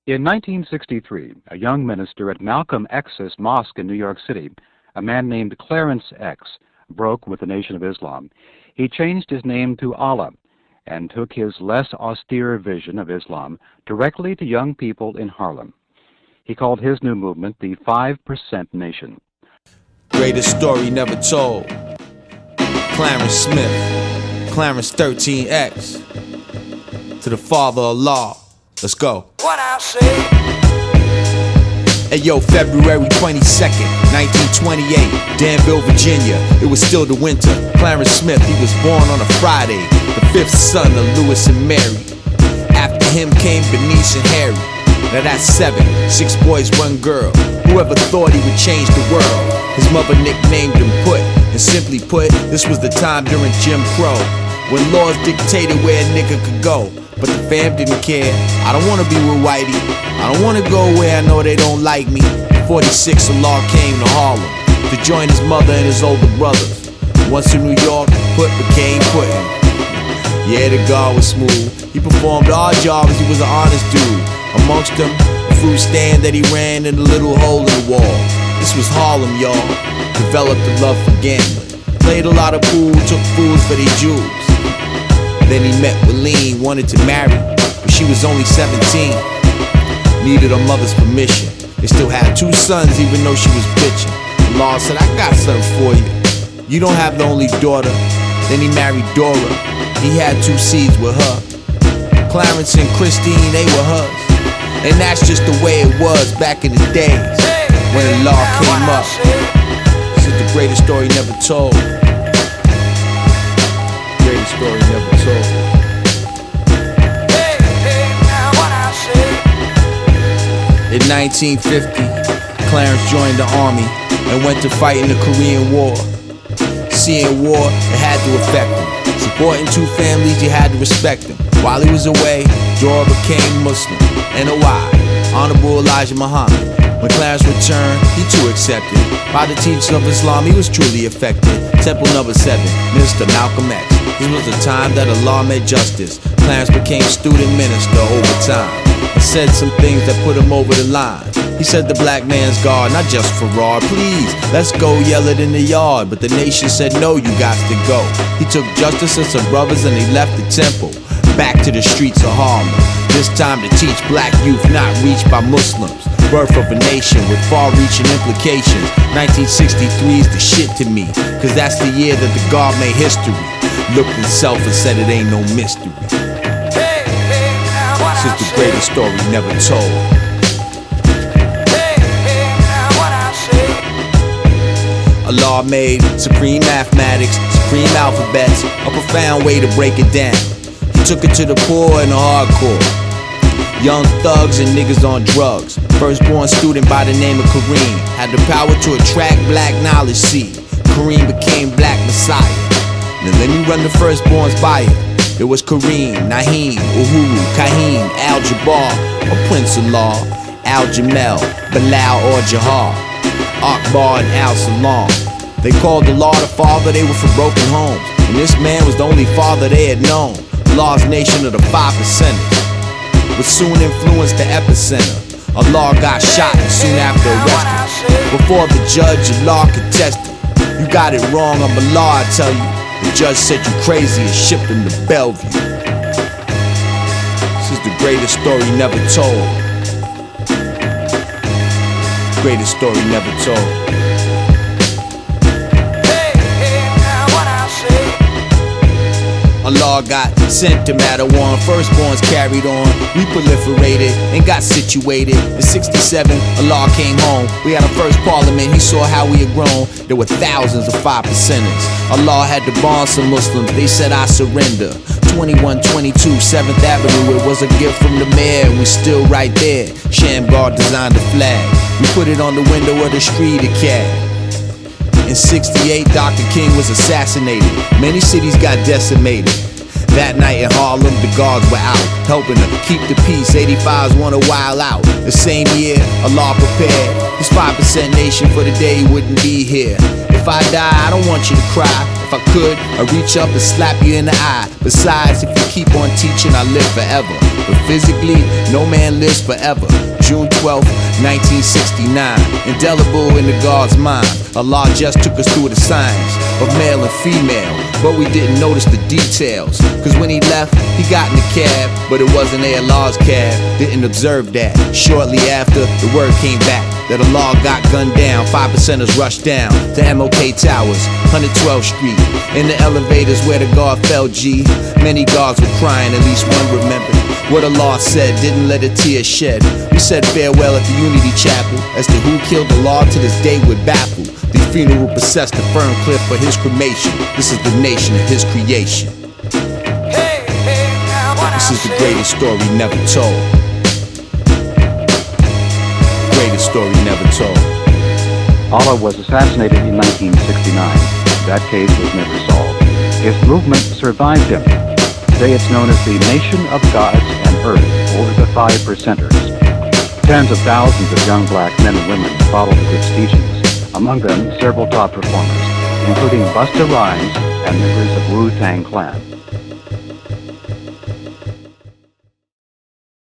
In 1963, a young minister at Malcolm X's mosque in New York City, a man named Clarence X, broke with the Nation of Islam. He changed his name to Allah and took his less austere vision of Islam directly to young people in Harlem. He called his new movement the 5% Nation. Greatest story never told. Clarence Smith, Clarence 13X, to the Father Allah. Let's go. What I say? Hey yo, February 22nd, 1928, Danville, Virginia. It was still the winter. Clarence Smith, he was born on a Friday, the fifth son of Louis and Mary. After him came Bernice and Harry. Now that's 7, 6 boys, 1 girl. Whoever thought he would change the world? His mother nicknamed him Put, and simply put, this was the time during Jim Crow, when laws dictated where a nigga could go. But the fam didn't care. I don't wanna be with Whitey. I don't wanna go where I know they don't like me. In 46, Allah came to Harlem to join his mother and his older brothers. Once in New York, Put became Putin. Yeah, the guard was smooth. He performed odd jobs, he was an honest dude. Amongst them, a fruit stand that he ran in a little hole in the wall. This was Harlem, y'all. Developed a love for gambling. Played a lot of pool, took fools for their jewels. Then he met Willeen, wanted to marry, but she was only 17. Needed her mother's permission. They still had 2 sons even though she was bitching. The law said, I got something for you. You don't have the only daughter. Then he married Dora. He had 2 seeds with her. Clarence and Christine, they were hers. And that's just the way it was back in the days when the law came up. This is the greatest story never told. Greatest story never told. In 1950, Clarence joined the army and went to fight in the Korean War. Seeing war, it had to affect him. Supporting 2 families, you had to respect them. While he was away, Dora became Muslim. And a wife, Honorable Elijah Muhammad. When Clarence returned, he too accepted. By the teachings of Islam, he was truly affected. Temple number 7, Minister Malcolm X. This was the time that Allah made justice. Clarence became student minister over time. And said some things that put him over the line. He said the black man's God, not just for raw. Please, let's go yell it in the yard. But the nation said no, you got to go. He took justice and some brothers and he left the temple. Back to the streets of Harlem. This time to teach black youth not reached by Muslims. Birth of a nation with far-reaching implications. 1963 is the shit to me, cause that's the year that the God made history. Looked at himself and said it ain't no mystery. This is the greatest story never told. Allah made supreme mathematics, supreme alphabets, a profound way to break it down. He took it to the poor and the hardcore. Young thugs and niggas on drugs. Firstborn student by the name of Kareem had the power to attract black knowledge, see. Kareem became black messiah. Now let me run the firstborn's bio. There was Kareem, Naheem, Uhuru, Kahim, Al-Jabbar, or Prince Allah, Al-Jamel, Bilal or Jahar, Akbar and Al-Salam. They called Allah the father, they were from broken homes. And this man was the only father they had known. Allah's nation of the 5%ers would soon influence the epicenter. Allah got shot and soon after arrested. Before the judge, Allah contested. You got it wrong, I'm Allah, I tell you. The judge said you crazy and shipped him to Bellevue. This is the greatest story never told. Greatest story never told. Allah got sent to Matterhorn. Firstborns carried on. We proliferated and got situated. In 67, Allah came home. We had our first parliament. He saw how we had grown. There were thousands of 5%ers. Allah had to bond some Muslims. They said, I surrender. 2122 7th Avenue. It was a gift from the mayor. We still right there. Shamgar designed the flag. We put it on the window of the street of Cab. In 68, Dr. King was assassinated. Many cities got decimated. That night in Harlem, the guards were out, helping them keep the peace. 85s wanna wild out. The same year, Allah prepared this 5% nation for the day he wouldn't be here. If I die, I don't want you to cry. If I could, I'd reach up and slap you in the eye. Besides, if you keep on teaching, I live forever. But physically, no man lives forever. June 12th, 1969, indelible in the God's mind. Allah just took us through the signs of male and female, but we didn't notice the details. Cause when he left, he got in the cab, but it wasn't Allah's cab. Didn't observe that. Shortly after, the word came back that Allah got gunned down. 5%ers rushed down to MLK Towers, 112th Street. In the elevators where the guard fell, G. Many guards were crying, at least one remembered what Allah said, didn't let a tear shed. We said farewell at the Unity Chapel. As to who killed Allah to this day would baffle. The funeral possessed a firm cliff for his cremation. This is the nation of his creation. This is the greatest story never told. Greatest story never told. Allah was assassinated in 1969. That case was never solved. His movement survived him. Today it's known as the Nation of Gods and Earth, or the 5%ers. Tens of thousands of young black men and women followed the group's teachings. Among them, several top performers, including Busta Rhymes and members of Wu-Tang Clan.